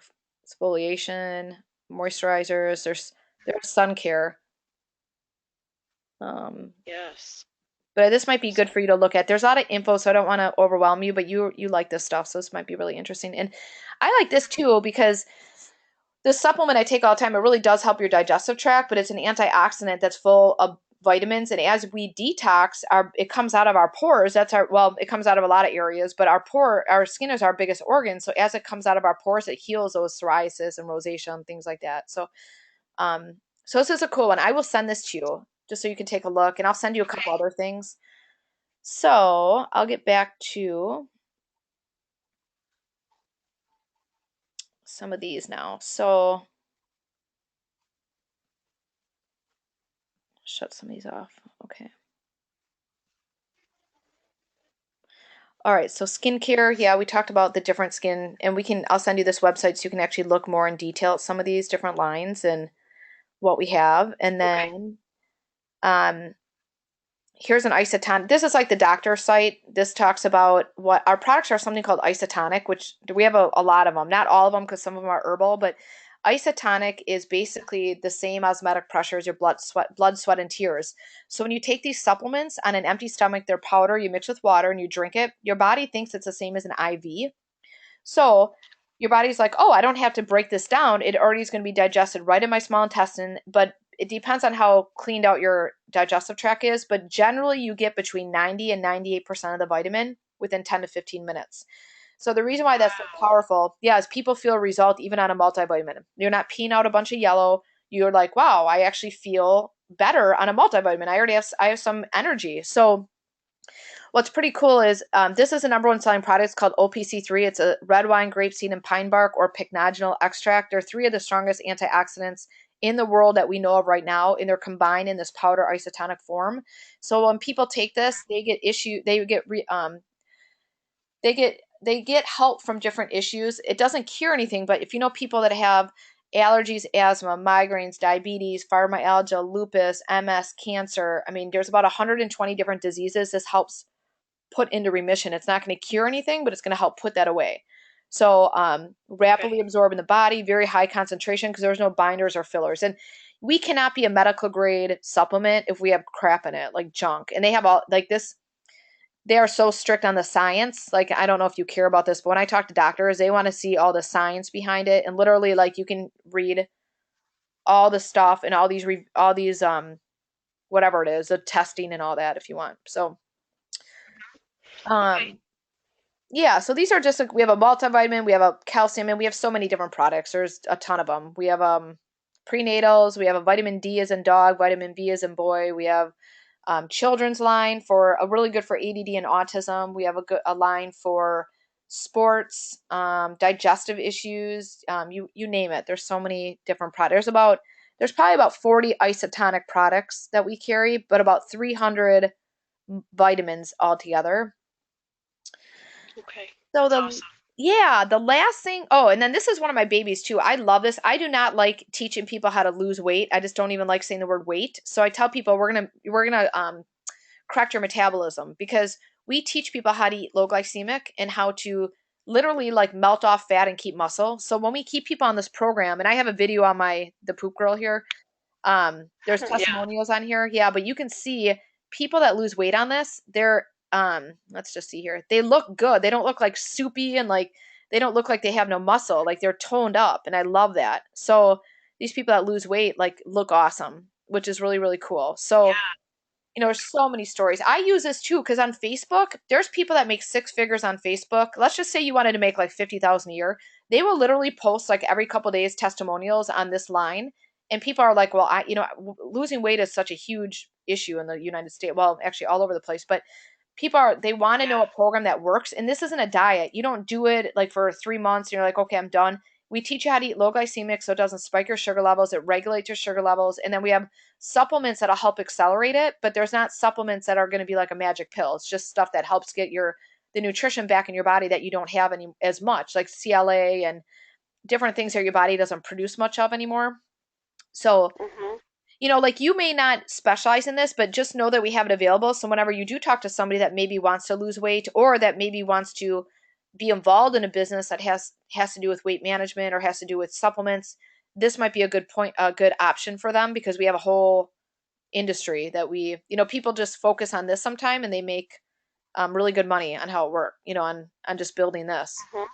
S1: exfoliation, moisturizers. There's sun care. Um,
S2: Yes.
S1: but this might be
S2: So,
S1: good for you to look at. There's a lot of info, so I don't want to overwhelm you, but you like this stuff, so this might be really interesting. And I like this too because this supplement I take all the time, it really does help your digestive tract, but it's an antioxidant that's full of vitamins. And as we detox, it comes out of our pores. It comes out of a lot of areas, but our skin is our biggest organ. So as it comes out of our pores, it heals those psoriasis and rosacea and things like that. Um, so this is a cool one. I will send this to you just so you can take a look, and I'll send you a couple
S2: okay.
S1: other things. So I'll get back to some of these now. So shut some of these off. Okay. All right, so skincare, yeah, we talked about the different skin, and I'll send you this website so you can actually look more in detail at some of these different lines and what we have. And
S2: Okay.
S1: then um, here's an isotonic. This is like the doctor site. This talks about what our products are something called isotonic, which we have a lot of them, not all of them because some of them are herbal, but isotonic is basically the same osmotic pressure as your blood, sweat, and tears. So when you take these supplements on an empty stomach, they're powder, you mix with water and you drink it, your body thinks it's the same as an IV. So your body's like, oh, I don't have to break this down. It already is going to be digested right in my small intestine. But it depends on how cleaned out your digestive tract is. But generally, you get between 90 and 98% of the vitamin within 10 to 15 minutes. So the reason why that's so
S2: Wow.
S1: powerful, yeah, is people feel a result even on a multivitamin. You're not peeing out a bunch of yellow. You're like, wow, I actually feel better on a multivitamin. I have some energy. So what's pretty cool is this is the number one selling product. It's called OPC3. It's a red wine, grapeseed, and pine bark or pycnogenol extract. They're three of the strongest antioxidants in the world that we know of right now, and they're combined in this powder isotonic form. So when people take this, they get help from different issues. It doesn't cure anything, but if you know people that have allergies, asthma, migraines, diabetes, fibromyalgia, lupus, MS, cancer, I mean, there's about 120 different diseases this helps put into remission. It's not going to cure anything, but it's going to help put that away. So
S2: Okay.
S1: rapidly absorb in the body, very high concentration because there's no binders or fillers. And we cannot be a medical grade supplement if we have crap in it, like junk. And they have all like this. They are so strict on the science. Like I don't know if you care about this, but when I talk to doctors, they want to see all the science behind it. And literally, like you can read all the stuff and all these whatever it is, the testing and all that if you want. So
S2: Okay.
S1: um yeah, so these are just like we have a multivitamin, we have a calcium, and we have so many different products. There's a ton of them. We have prenatals, we have a vitamin D as in dog, vitamin B as in boy. We have children's line for a really good for ADD and autism. We have a line for sports, digestive issues, you name it. There's so many different products. There's probably about 40 isotonic products that we carry, but about 300 vitamins altogether.
S2: Okay.
S1: So
S2: That's
S1: the
S2: awesome.
S1: yeah, the last thing, oh, and then this is one of my babies too. I love this. I do not like teaching people how to lose weight. I just don't even like saying the word weight. So I tell people we're gonna correct your metabolism because we teach people how to eat low glycemic and how to literally like melt off fat and keep muscle. So when we keep people on this program, and I have a video on my the poop girl here, there's
S2: Yeah.
S1: testimonials on here. Yeah, but you can see people that lose weight on this, they're let's just see here. They look good. They don't look like soupy and like they don't look like they have no muscle. Like they're toned up and I love that. So these people that lose weight like look awesome, which is really really cool. So
S2: Yeah.
S1: there's so many stories. I use this too because on Facebook, there's people that make six figures on Facebook. Let's just say you wanted to make like 50,000 a year. They will literally post like every couple days testimonials on this line, and people are like, "Well, losing weight is such a huge issue in the United States. Well, actually, all over the place, but." They want to know
S2: Yeah.
S1: a program that works, and this isn't a diet. You don't do it like for 3 months and you're like, okay, I'm done. We teach you how to eat low glycemic so it doesn't spike your sugar levels, it regulates your sugar levels, and then we have supplements that'll help accelerate it, but there's not supplements that are going to be like a magic pill. It's just stuff that helps get the nutrition back in your body that you don't have any as much, like CLA and different things that your body doesn't produce much of anymore. So,
S2: Mhm.
S1: like you may not specialize in this, but just know that we have it available. So whenever you do talk to somebody that maybe wants to lose weight or that maybe wants to be involved in a business that has to do with weight management or has to do with supplements, this might be a good option for them because we have a whole industry that people just focus on this sometime and they make really good money on how it works, on just building this.
S2: Mhm.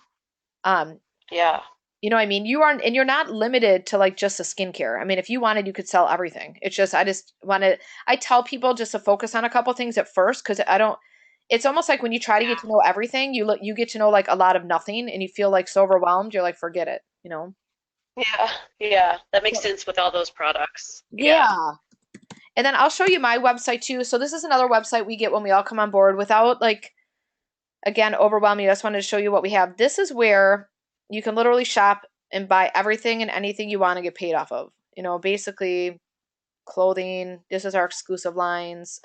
S1: Um,
S2: Yeah.
S1: you know what I mean? You're not limited to like just a skincare. I mean, if you wanted, you could sell everything. I just wanted, I tell people just to focus on a couple things at first because it's almost like when you try to get to know everything, you get to know like a lot of nothing and you feel like so overwhelmed, you're like, forget it.
S2: Yeah. Yeah. That makes
S1: So,
S2: sense with all those products. Yeah.
S1: yeah. And then I'll show you my website too. So this is another website we get when we all come on board without like, again, overwhelming. I just wanted to show you what we have. This is where you can literally shop and buy everything and anything you want to get paid off of. Basically clothing. This is our exclusive lines.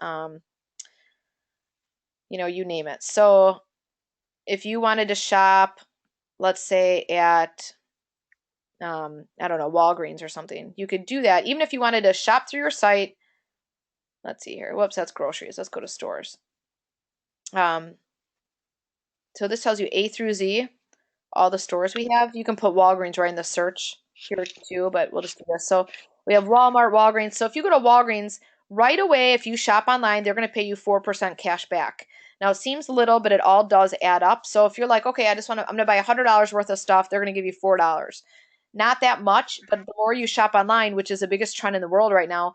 S1: You name it. So if you wanted to shop, let's say at I don't know, Walgreens or something, you could do that. Even if you wanted to shop through your site, let's see here. Whoops, that's groceries. Let's go to stores. Um, so this tells you A through Z, all the stores we have. You can put Walgreens right in the search here too, but we'll just do this. So we have Walmart, Walgreens. So if you go to Walgreens right away, if you shop online, they're going to pay you 4% cash back. Now it seems little, but it all does add up. So if you're like, okay, I'm going to buy $100 worth of stuff, they're going to give you $4. Not that much, but the more you shop online, which is the biggest trend in the world right now,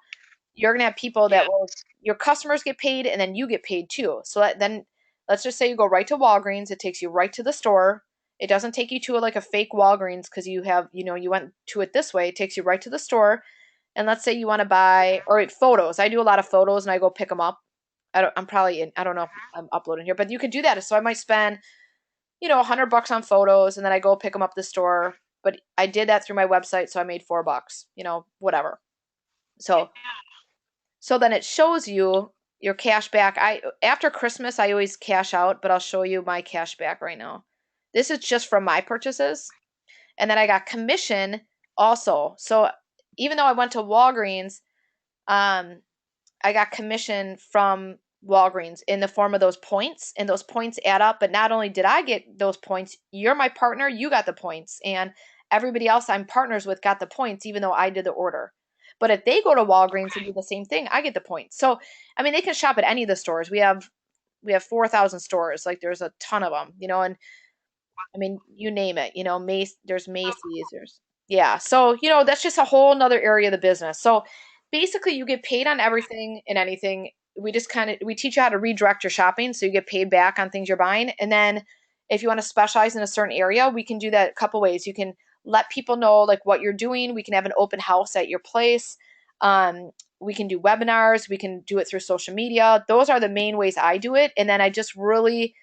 S1: you're going to have people
S2: Yeah.
S1: your customers get paid and then you get paid too. Then let's just say you go right to Walgreens, it takes you right to the store. It doesn't take you to like a fake Walgreens because you went to it this way. It takes you right to the store. And let's say you want to buy or photos. I do a lot of photos and I go pick them up. I don't know if I'm uploading here, but you could do that. So I might spend, $100 on photos and then I go pick them up at the store. But I did that through my website, so I made $4, whatever. So then it shows you your cash back. After Christmas I always cash out, but I'll show you my cash back right now. This is just from my purchases. And then I got commission also. So even though I went to Walgreens, um, I got commission from Walgreens in the form of those points, and those points add up. But not only did I get those points, you're my partner, you got the points, and everybody else I'm partners with got the points, even though I did the order. But if they go to Walgreens and do the same thing, I get the points. So I mean, they can shop at any of the stores. We have 4,000 stores. Like there's a ton of them, and I mean, you name it, there's Macy's, yeah. So, that's just a whole nother area of the business. So basically you get paid on everything and anything. We teach you how to redirect your shopping so you get paid back on things you're buying. And then if you want to specialize in a certain area, we can do that a couple ways. You can let people know like what you're doing. We can have an open house at your place. We can do webinars. We can do it through social media. Those are the main ways I do it. And then I just really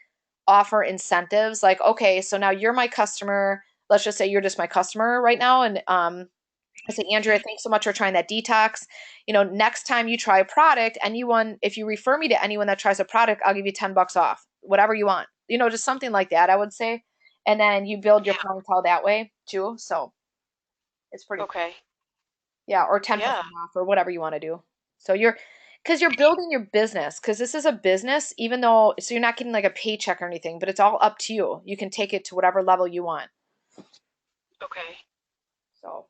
S1: offer incentives like, okay, so now you're my customer. Let's just say you're just my customer right now. And I say, Andrea, thanks so much for trying that detox. Next time you try a product, if you refer me to anyone that tries a product, I'll give you $10 off, whatever you want. Just something like that, I would say. And then you build your clientele that way too. So it's pretty cool.
S2: Okay.
S1: Yeah, or 10%
S2: Yeah.
S1: off or whatever you want to do. So because you're building your business, because this is a business, so you're not getting like a paycheck or anything, but it's all up to you. You can take it to whatever level you want.
S2: Okay.
S1: So,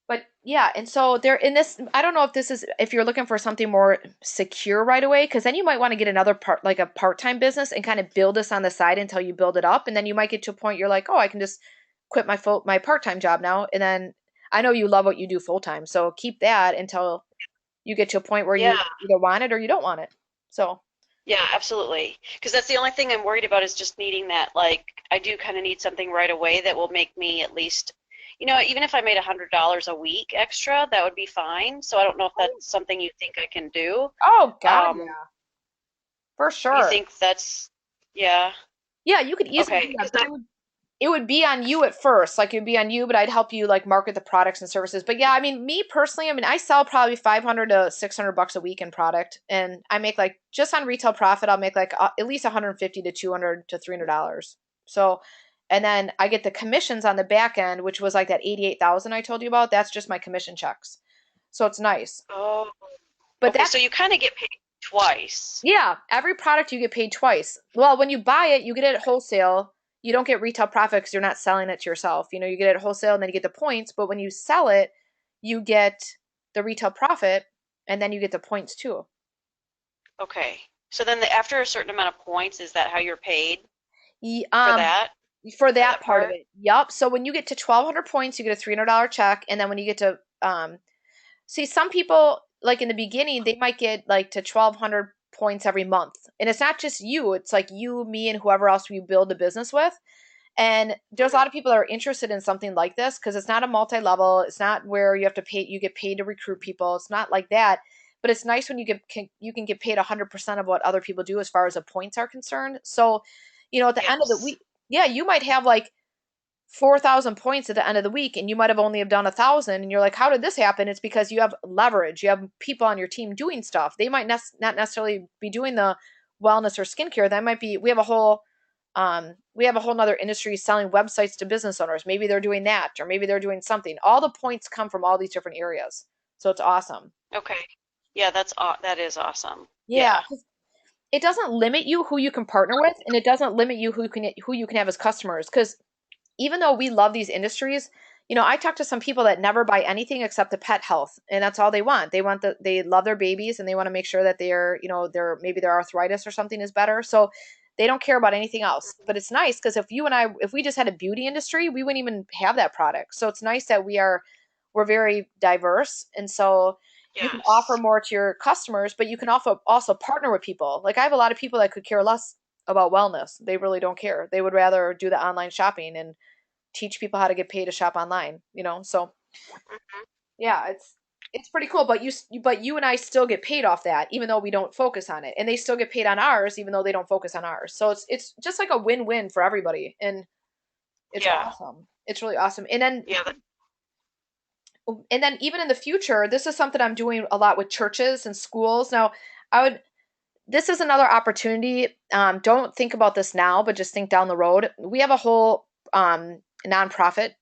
S1: but yeah, and so there in this, I don't know if you're looking for something more secure right away, because then you might want to get another like a part-time business and kind of build this on the side until you build it up. And then you might get to a point you're like, oh, I can just quit my part-time job now. And then I know you love what you do full-time. So keep that until you get to a point where you
S2: Yeah.
S1: either want it or you don't want it. So,
S2: Yeah, absolutely. Because that's the only thing I'm worried about is just needing that. Like, I do kind of need something right away that will make me at least, even if I made $100 a week extra, that would be fine. So I don't know if that's something you think I can do.
S1: oh God, yeah,
S2: Um,
S1: for
S2: you
S1: sure.
S2: think that's, yeah,
S1: Yeah, you could easily do
S2: okay.
S1: that, but it would be on you at first. Like it would be on you, but I'd help you like market the products and services. But yeah, I mean, me personally, I mean, I sell probably 500 to $600 a week in product, and I make like just on retail profit, I'll make like at least 150 to 200 to $300. So, and then I get the commissions on the back end, which was like that 88,000 I told you about. That's just my commission checks. So it's nice.
S2: Oh,
S1: But
S2: okay.
S1: that's
S2: So you kind of get paid twice.
S1: Yeah, every product you get paid twice. Well, when you buy it, you get it at wholesale. You don't get retail profit because you're not selling it to yourself. You get it at wholesale and then you get the points. But when you sell it, you get the retail profit and then you get the points too.
S2: Okay. So then after a certain amount of points, is that how you're paid
S1: Ye-
S2: for
S1: Um,
S2: that
S1: for
S2: for
S1: that
S2: that
S1: part of
S2: part?
S1: it. Yup. So when you get to 1,200 points, you get a $300 check. And then when you get to, see, some people, like in the beginning, they might get like to 1,200 points every month. And it's not just you, it's like you, me, and whoever else you build a business with. And there's a
S2: Mhm.
S1: lot of people that are interested in something like this because it's not a multi-level. It's not where you have to pay. You get paid to recruit people. It's not like that. But it's nice when you can get paid 100% of what other people do as far as the points are concerned. So, at the end of the
S2: Yes.
S1: week, yeah, you might have like 4,000 points at the end of the week, and you might have only have done 1,000. And you're like, how did this happen? It's because you have leverage. You have people on your team doing stuff. They might not necessarily be doing the wellness or skincare. That might be. We have a whole nother industry selling websites to business owners. Maybe they're doing that, or maybe they're doing something. All the points come from all these different areas, so it's awesome.
S2: Okay. Yeah, that is awesome.
S1: Yeah,
S2: Yeah.
S1: 'cause it doesn't limit you who you can partner with, and it doesn't limit you who you can have as customers. Because even though we love these industries, I talk to some people that never buy anything except the pet health, and that's all they want. They love their babies, and they want to make sure that maybe their arthritis or something is better. So they don't care about anything else. But it's nice because if we just had a beauty industry, we wouldn't even have that product. So it's nice that we're very diverse, and so you can offer
S2: Yes.
S1: more to your customers, but you can also partner with people. Like I have a lot of people that could care less about wellness. They really don't care. They would rather do the online shopping and teach people how to get paid to shop online. So
S2: Mhm.
S1: yeah, it's pretty cool. But you and I still get paid off that, even though we don't focus on it, and they still get paid on ours, even though they don't focus on ours. So it's just like a win-win for everybody, and it's
S2: Yeah.
S1: awesome. It's really awesome. And then
S2: Yeah.
S1: even in the future, this is something I'm doing a lot with churches and schools. Now, I would this is another opportunity. Don't think about this now, but just think down the road. We have a whole nonprofit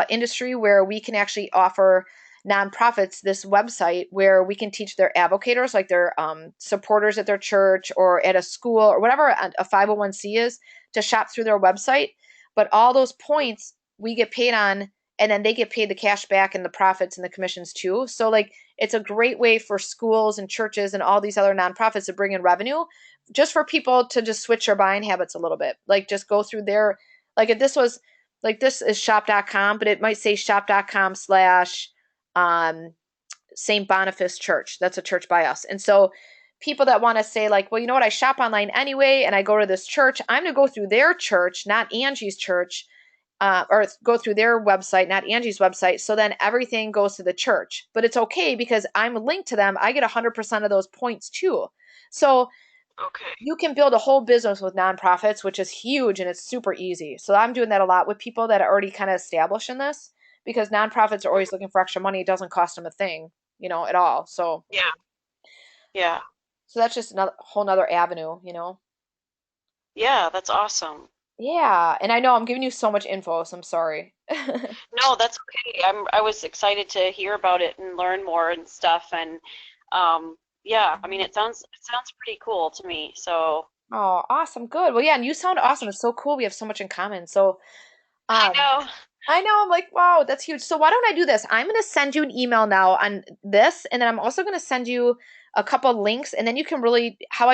S1: industry where we can actually offer nonprofits this website where we can teach their advocators, like their supporters at their church or at a school or whatever a 501c is, to shop through their website. But all those points we get paid on, and then they get paid the cash back and the profits and the commissions too. So, like, it's a great way for schools and churches and all these other nonprofits to bring in revenue, just for people to just switch their buying habits a little bit. Like, just go through their, like, if this was, like, this is shop.com, but it might say shop.com slash um, St. Boniface Church. That's a church by us. And so people that want to say, like, well, you know what, I shop online anyway, and I go to this church, I'm going to go through their church, not Angie's church, or go through their website, not Angie's website. So then everything goes to the church. But it's okay because I'm linked to them. I get 100% of those points too. So
S2: Okay.
S1: you can build a whole business with nonprofits, which is huge and it's super easy. So I'm doing that a lot with people that are already kind of established in this because nonprofits are always
S2: Mhm.
S1: looking for extra money. It doesn't cost them a thing, at all. So
S2: Yeah. Yeah.
S1: that's just another whole nother avenue.
S2: Yeah, that's awesome.
S1: Yeah, and I know I'm giving you so much info, so I'm sorry.
S2: No, that's okay. I was excited to hear about it and learn more and stuff and yeah, I mean it sounds pretty cool to me. So
S1: Oh, awesome. Good. Well, yeah, and you sound awesome. It's so cool. We have so much in common. So,
S2: I
S1: um,
S2: know.
S1: I know, I'm like, wow, that's huge. So why don't I do this? I'm going to send you an email now on this, and then I'm also going to send you a couple of links, and then you can really I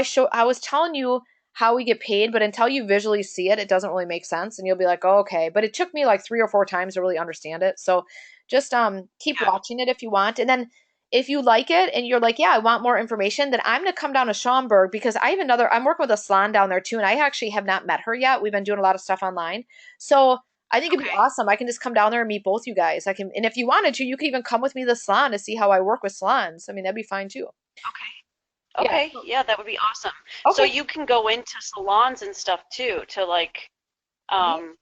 S1: was telling you how we get paid, but until you visually see it, it doesn't really make sense, and you'll be like, oh, okay. But it took me like 3 or 4 times to really understand it. So just keep
S2: Yeah.
S1: watching it if you want, and then if you like it and you're like, yeah, I want more information, then I'm going to come down to Schaumburg because I'm working with a salon down there too, and I actually have not met her yet. We've been doing a lot of stuff online. So I think it'd be
S2: Okay.
S1: awesome. I can just come down there and meet both you guys. And if you wanted to, you could even come with me to the salon to see how I work with salons. I mean, that'd be fine too.
S2: Okay.
S1: Yeah.
S2: Okay. Yeah, that would be awesome. So
S1: Okay.
S2: you can go into salons and stuff too to like
S1: Yeah.
S2: um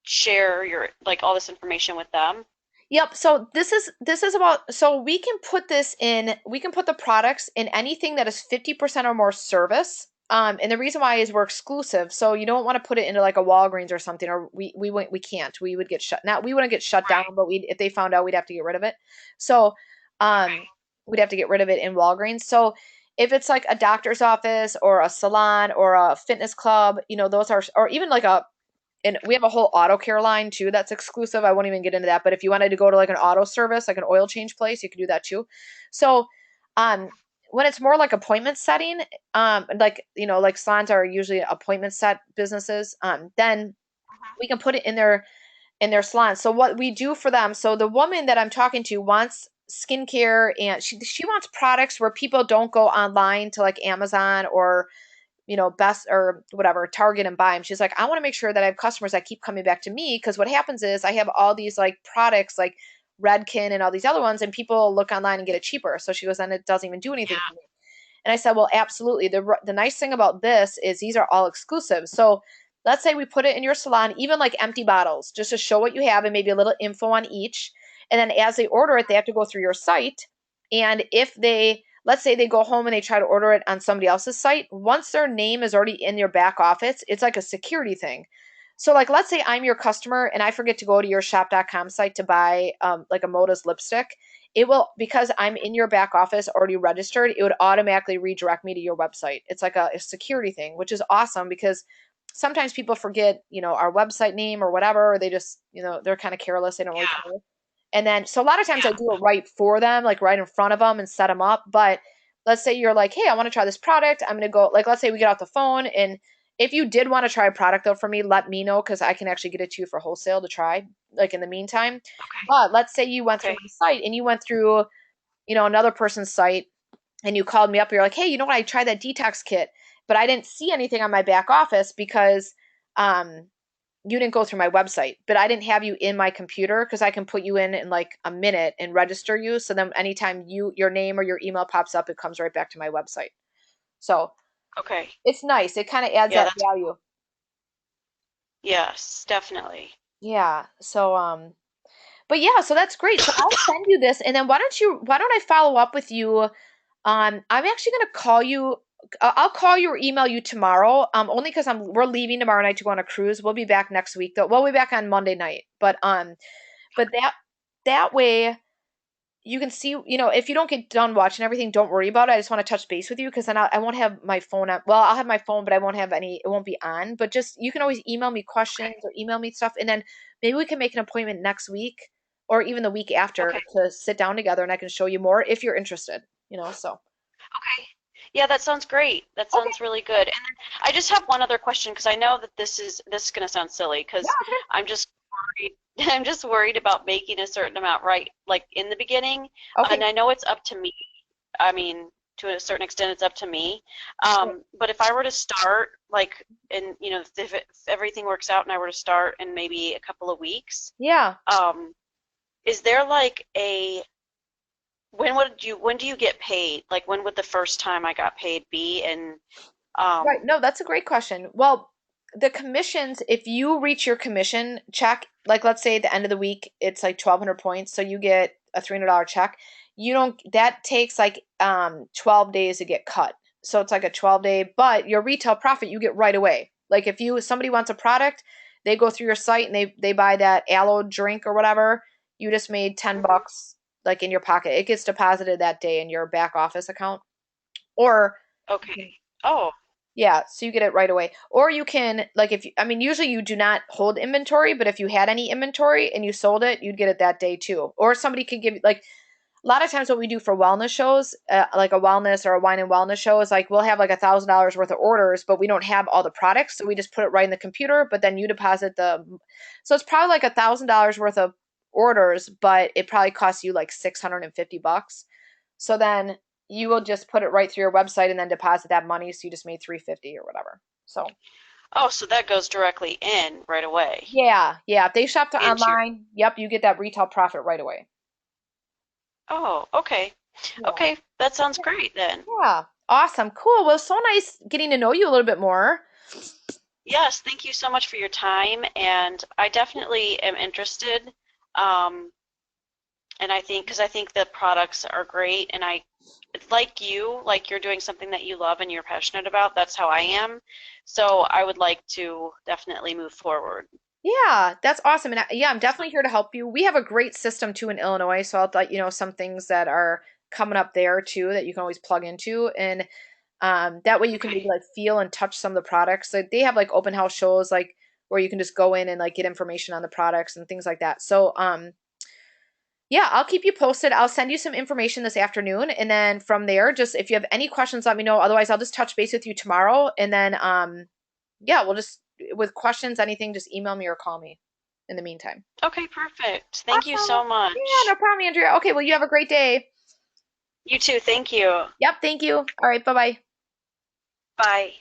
S2: share your like all this information with them.
S1: Yep. So this is about so we can put the products in anything that is 50% or more service. And the reason why is we're exclusive. So you don't want to put it into like a Walgreens or something, or we can't. We would get shut. Now we wouldn't get shut down,
S2: Right.
S1: but if they found out, we'd have to get rid of it. So
S2: Okay.
S1: we'd have to get rid of it in Walgreens. So If it's like a doctor's office or a salon or a fitness club, those are, or even like and we have a whole auto care line too that's exclusive. I won't even get into that. But if you wanted to go to like an auto service, like an oil change place, you could do that too. So, um, when it's more like appointment setting, like like salons are usually appointment set businesses, then we can put it in their salon. So what we do for them, so the woman that I'm talking to wants skincare, and she wants products where people don't go online to like Amazon or best or whatever, Target, and buy them. She's like, I want to make sure that I have customers that keep coming back to me, because what happens is I have all these like products like Redken and all these other ones, and people look online and get it cheaper. So she goes, and it doesn't even do anything for me. And I said, well, absolutely. The nice thing about this is these are all exclusive. So let's say we put it in your salon, even like empty bottles, just to show what you have and maybe a little info on each. And then as they order it, they have to go through your site. And if let's say they go home and they try to order it on somebody else's site, once their name is already in your back office, it's like a security thing. So like, let's say I'm your customer and I forget to go to your shop.com site to buy like a Moda's lipstick. It will, because I'm in your back office already registered, it would automatically redirect me to your website. It's like a security thing, which is awesome, because sometimes people forget, our website name or whatever, or they just, they're kind of careless. They don't really care. And then, so a lot of times I do it right for them, like right in front of them and set them up. But let's say you're like, hey, I want to try this product. I'm going to go, like, let's say we get off the phone. And if you did want to try a product though for me, let me know, because I can actually get it to you for wholesale to try, like in the meantime. But let's say you went through my site and you went through, another person's site, and you called me up. You're like, hey, you know what? I tried that detox kit, but I didn't see anything on my back office because you didn't go through my website, but I didn't have you in my computer, because I can put you in like a minute and register you. So then anytime your name or your email pops up, it comes right back to my website. So it's nice. It kind of adds that value.
S2: Yes, definitely.
S1: Yeah. So but yeah, so that's great. So I'll send you this, and then why don't I follow up with you? I'm actually gonna call you. I'll call you or email you tomorrow. Only because we're leaving tomorrow night to go on a cruise. We'll be back next week though. We'll be back on Monday night. But that way you can see, if you don't get done watching everything, don't worry about it. I just want to touch base with you, because then I won't have my phone on. Well, I'll have my phone, but I won't have any. It won't be on. But just, you can always email me questions or email me stuff, and then maybe we can make an appointment next week or even the week after to sit down together, and I can show you more if you're interested. So.
S2: Okay. Yeah, that sounds great. That sounds really good. And then I just have one other question, because I know that this is going to sound silly, because I'm just worried. I'm just worried about making a certain amount right, like in the beginning. And I know it's up to me. I mean, to a certain extent, it's up to me. But if I were to start, like, and if everything works out and I were to start in maybe a couple of weeks, is there like when do you get paid? Like, when would the first time I got paid be? And
S1: Right. No, that's a great question. Well, the commissions, if you reach your commission check, like let's say at the end of the week, it's like 1,200 points, so you get a $300 check. That takes like 12 days to get cut. So it's like a 12-day, but your retail profit you get right away. Like if somebody wants a product, they go through your site and they buy that aloe drink or whatever, you just made $10 like in your pocket. It gets deposited that day in your back office account. Or yeah, so you get it right away. Or you can, like, usually you do not hold inventory, but if you had any inventory and you sold it, you'd get it that day too. Or somebody could give, like, a lot of times what we do for wellness shows, like a wellness or a wine and wellness show, is like we'll have like $1,000 worth of orders, but we don't have all the products, so we just put it right in the computer. But then you deposit so it's probably like $1,000 worth of orders, but it probably costs you like $650. So then you will just put it right through your website and then deposit that money, so you just made $350 or whatever. So.
S2: Oh, so that goes directly in right away.
S1: Yeah. If they shop online, yep, you get that retail profit right away.
S2: Oh, okay. Yeah. Okay, that sounds great then.
S1: Yeah. Awesome. Cool. Well, so nice getting to know you a little bit more.
S2: Yes, thank you so much for your time, and I definitely am interested. And I think, because I think the products are great, and like you're doing something that you love and you're passionate about. That's how I am. So I would like to definitely move forward.
S1: Yeah, that's awesome. And I'm definitely here to help you. We have a great system too in Illinois, so I'll let you know some things that are coming up there too that you can always plug into. And that way you can maybe
S2: Okay.
S1: like feel and touch some of the products. Like they have like open house shows like where you can just go in and like get information on the products and things like that. So yeah, I'll keep you posted. I'll send you some information this afternoon, and then from there, just if you have any questions, let me know. Otherwise, I'll just touch base with you tomorrow, and then yeah, we'll just with questions, anything, just email me or call me in the meantime.
S2: Okay, perfect. Thank you
S1: Awesome.
S2: so
S1: Yeah, no
S2: much.
S1: problem, Andrea. Okay, well, you have a great day.
S2: You too. Thank you.
S1: Yep, thank you. All right, bye bye.
S2: Bye.